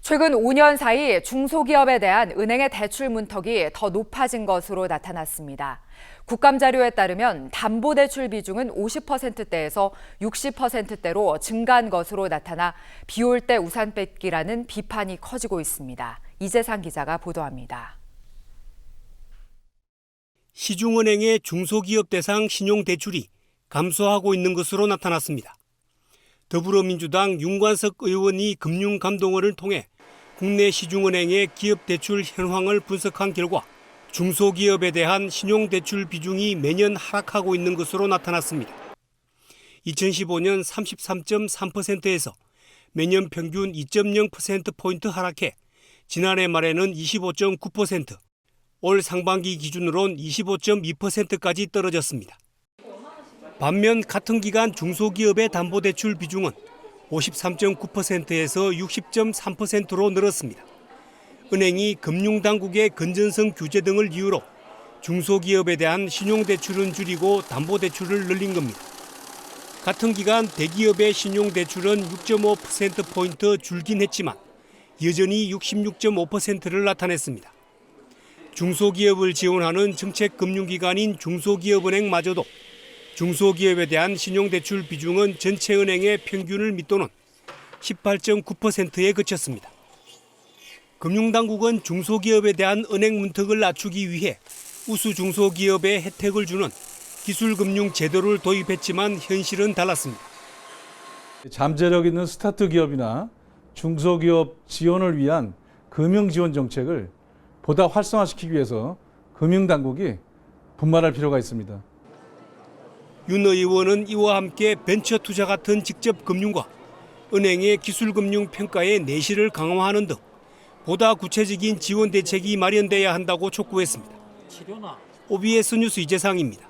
최근 5년 사이 중소기업에 대한 은행의 대출 문턱이 더 높아진 것으로 나타났습니다. 국감자료에 따르면 담보대출 비중은 50%대에서 60%대로 증가한 것으로 나타나 비 올 때 우산 뺏기라는 비판이 커지고 있습니다. 이재상 기자가 보도합니다. 시중은행의 중소기업 대상 신용대출이 감소하고 있는 것으로 나타났습니다. 더불어민주당 윤관석 의원이 금융감독원을 통해 국내 시중은행의 기업대출 현황을 분석한 결과 중소기업에 대한 신용대출 비중이 매년 하락하고 있는 것으로 나타났습니다. 2015년 33.3%에서 매년 평균 2.0%포인트 하락해 지난해 말에는 25.9%, 올 상반기 기준으론 25.2%까지 떨어졌습니다. 반면 같은 기간 중소기업의 담보대출 비중은 53.9%에서 60.3%로 늘었습니다. 은행이 금융당국의 건전성 규제 등을 이유로 중소기업에 대한 신용대출은 줄이고 담보대출을 늘린 겁니다. 같은 기간 대기업의 신용대출은 6.5%포인트 줄긴 했지만 여전히 66.5%를 나타냈습니다. 중소기업을 지원하는 정책금융기관인 중소기업은행마저도 중소기업에 대한 신용대출 비중은 전체 은행의 평균을 밑도는 18.9%에 그쳤습니다. 금융당국은 중소기업에 대한 은행 문턱을 낮추기 위해 우수 중소기업에 혜택을 주는 기술금융 제도를 도입했지만 현실은 달랐습니다. 잠재력 있는 스타트 기업이나 중소기업 지원을 위한 금융지원 정책을 보다 활성화시키기 위해서 금융당국이 분발할 필요가 있습니다. 윤 의원은 이와 함께 벤처 투자 같은 직접 금융과 은행의 기술금융 평가의 내실을 강화하는 등 보다 구체적인 지원 대책이 마련돼야 한다고 촉구했습니다. OBS 뉴스 이재상입니다.